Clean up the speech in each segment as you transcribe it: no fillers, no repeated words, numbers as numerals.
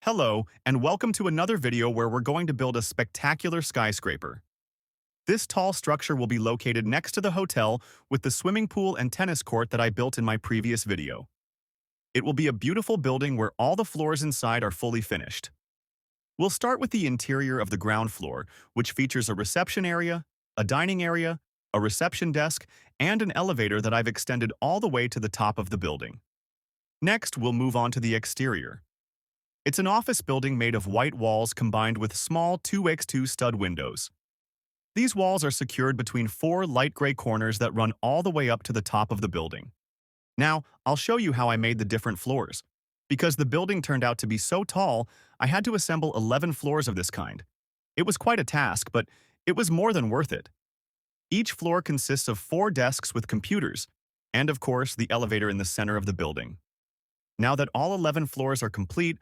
Hello, and welcome to another video where we're going to build a spectacular skyscraper. This tall structure will be located next to the hotel with the swimming pool and tennis court that I built in my previous video. It will be a beautiful building where all the floors inside are fully finished. We'll start with the interior of the ground floor, which features a reception area, a dining area, a reception desk, and an elevator that I've extended all the way to the top of the building. Next, we'll move on to the exterior. It's an office building made of white walls combined with small 2x2 stud windows. These walls are secured between four light gray corners that run all the way up to the top of the building. Now, I'll show you how I made the different floors. Because the building turned out to be so tall, I had to assemble 11 floors of this kind. It was quite a task, but it was more than worth it. Each floor consists of 4 desks with computers, and of course, the elevator in the center of the building. Now that all 11 floors are complete,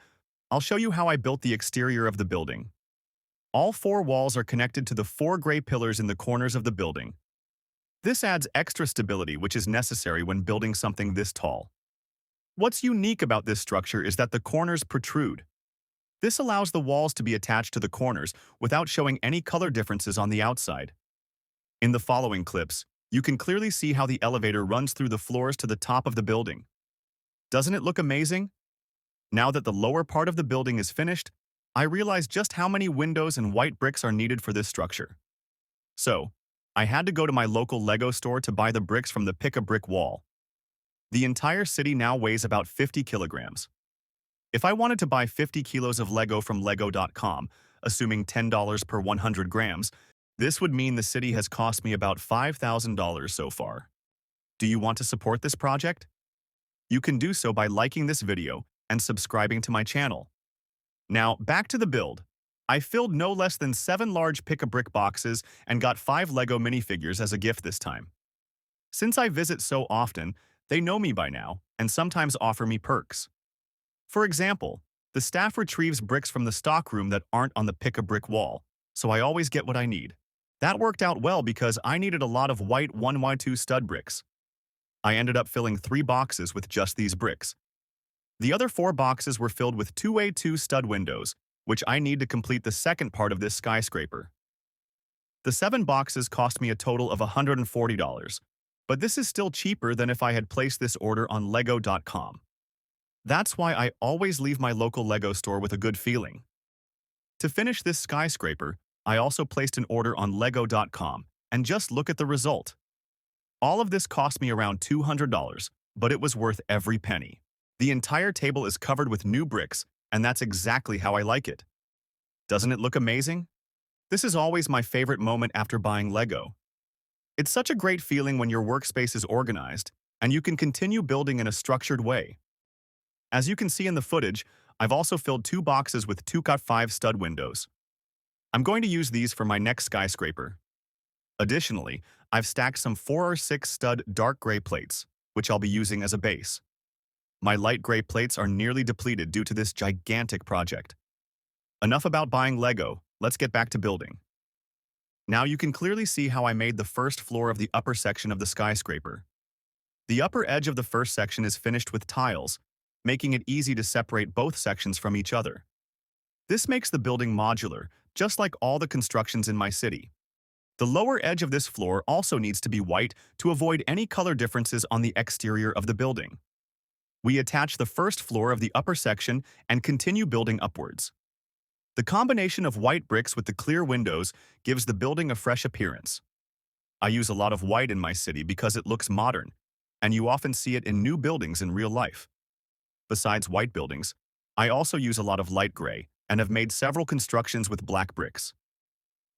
I'll show you how I built the exterior of the building. All 4 walls are connected to the 4 gray pillars in the corners of the building. This adds extra stability, which is necessary when building something this tall. What's unique about this structure is that the corners protrude. This allows the walls to be attached to the corners without showing any color differences on the outside. In the following clips, you can clearly see how the elevator runs through the floors to the top of the building. Doesn't it look amazing? Now that the lower part of the building is finished, I realized just how many windows and white bricks are needed for this structure. So, I had to go to my local Lego store to buy the bricks from the pick-a-brick wall. The entire city now weighs about 50 kilograms. If I wanted to buy 50 kilos of Lego from Lego.com, assuming $10 per 100 grams, this would mean the city has cost me about $5,000 so far. Do you want to support this project? You can do so by liking this video and subscribing to my channel. Now, back to the build. I filled no less than 7 large pick-a-brick boxes and got 5 Lego minifigures as a gift this time. Since I visit so often, they know me by now and sometimes offer me perks. For example, the staff retrieves bricks from the stockroom that aren't on the pick-a-brick wall, so I always get what I need. That worked out well because I needed a lot of white 1x2 stud bricks. I ended up filling 3 boxes with just these bricks. The other 4 boxes were filled with 2x2 stud windows, which I need to complete the second part of this skyscraper. The 7 boxes cost me a total of $140, but this is still cheaper than if I had placed this order on Lego.com. That's why I always leave my local Lego store with a good feeling. To finish this skyscraper, I also placed an order on Lego.com, and just look at the result. All of this cost me around $200, but it was worth every penny. The entire table is covered with new bricks, and that's exactly how I like it. Doesn't it look amazing? This is always my favorite moment after buying Lego. It's such a great feeling when your workspace is organized, and you can continue building in a structured way. As you can see in the footage, I've also filled 2 boxes with 2x5 stud windows. I'm going to use these for my next skyscraper. Additionally, I've stacked some 4 or 6 stud dark gray plates, which I'll be using as a base. My light gray plates are nearly depleted due to this gigantic project. Enough about buying Lego, let's get back to building. Now you can clearly see how I made the first floor of the upper section of the skyscraper. The upper edge of the first section is finished with tiles, making it easy to separate both sections from each other. This makes the building modular, just like all the constructions in my city. The lower edge of this floor also needs to be white to avoid any color differences on the exterior of the building. We attach the first floor of the upper section and continue building upwards. The combination of white bricks with the clear windows gives the building a fresh appearance. I use a lot of white in my city because it looks modern, and you often see it in new buildings in real life. Besides white buildings, I also use a lot of light gray and have made several constructions with black bricks.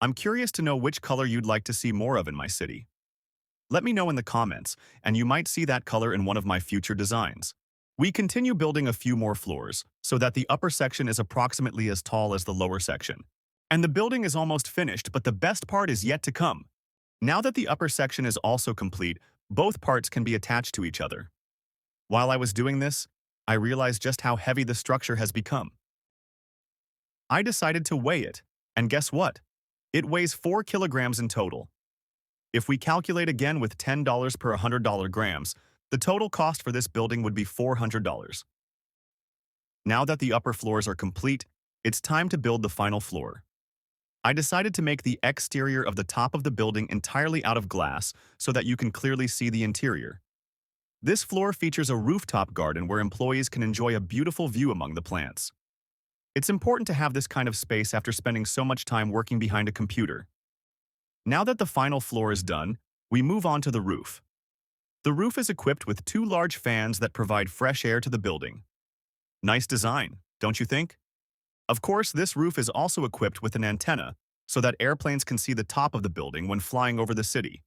I'm curious to know which color you'd like to see more of in my city. Let me know in the comments, and you might see that color in one of my future designs. We continue building a few more floors, so that the upper section is approximately as tall as the lower section. And the building is almost finished, but the best part is yet to come. Now that the upper section is also complete, both parts can be attached to each other. While I was doing this, I realized just how heavy the structure has become. I decided to weigh it, and guess what? It weighs 4 kilograms in total. If we calculate again with $10 per $100 grams, the total cost for this building would be $400. Now that the upper floors are complete, it's time to build the final floor. I decided to make the exterior of the top of the building entirely out of glass so that you can clearly see the interior. This floor features a rooftop garden where employees can enjoy a beautiful view among the plants. It's important to have this kind of space after spending so much time working behind a computer. Now that the final floor is done, we move on to the roof. The roof is equipped with two large fans that provide fresh air to the building. Nice design, don't you think? Of course, this roof is also equipped with an antenna so that airplanes can see the top of the building when flying over the city.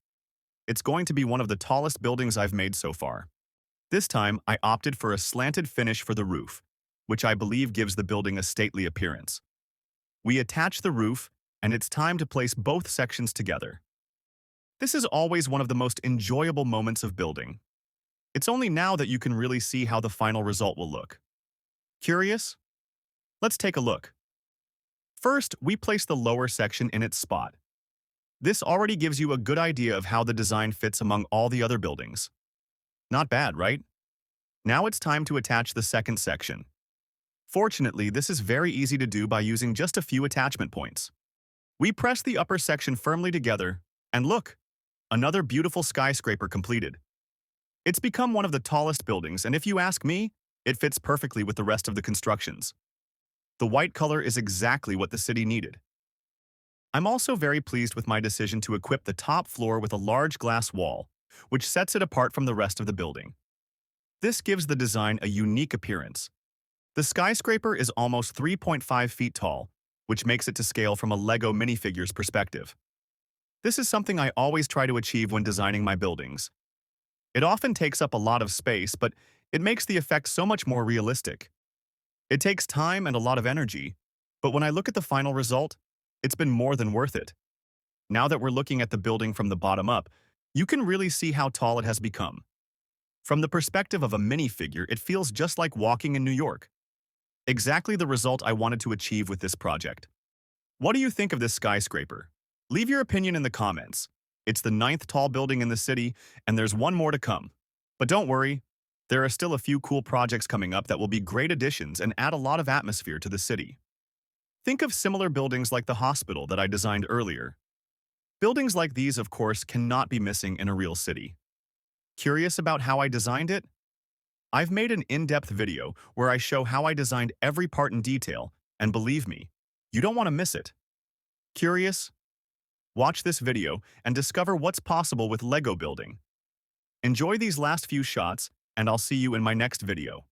It's going to be one of the tallest buildings I've made so far. This time, I opted for a slanted finish for the roof, which I believe gives the building a stately appearance. We attach the roof, and it's time to place both sections together. This is always one of the most enjoyable moments of building. It's only now that you can really see how the final result will look. Curious? Let's take a look. First, we place the lower section in its spot. This already gives you a good idea of how the design fits among all the other buildings. Not bad, right? Now it's time to attach the second section. Fortunately, this is very easy to do by using just a few attachment points. We press the upper section firmly together, and look, another beautiful skyscraper completed. It's become one of the tallest buildings, and if you ask me, it fits perfectly with the rest of the constructions. The white color is exactly what the city needed. I'm also very pleased with my decision to equip the top floor with a large glass wall, which sets it apart from the rest of the building. This gives the design a unique appearance. The skyscraper is almost 3.5 feet tall, which makes it to scale from a Lego minifigure's perspective. This is something I always try to achieve when designing my buildings. It often takes up a lot of space, but it makes the effect so much more realistic. It takes time and a lot of energy, but when I look at the final result, it's been more than worth it. Now that we're looking at the building from the bottom up, you can really see how tall it has become. From the perspective of a minifigure, it feels just like walking in New York. Exactly the result I wanted to achieve with this project. What do you think of this skyscraper? Leave your opinion in the comments. It's the 9th tall building in the city, and there's one more to come. But don't worry, there are still a few cool projects coming up that will be great additions and add a lot of atmosphere to the city. Think of similar buildings like the hospital that I designed earlier. Buildings like these, of course, cannot be missing in a real city. Curious about how I designed it? I've made an in-depth video where I show how I designed every part in detail, and believe me, you don't want to miss it. Curious? Watch this video and discover what's possible with Lego building. Enjoy these last few shots, and I'll see you in my next video.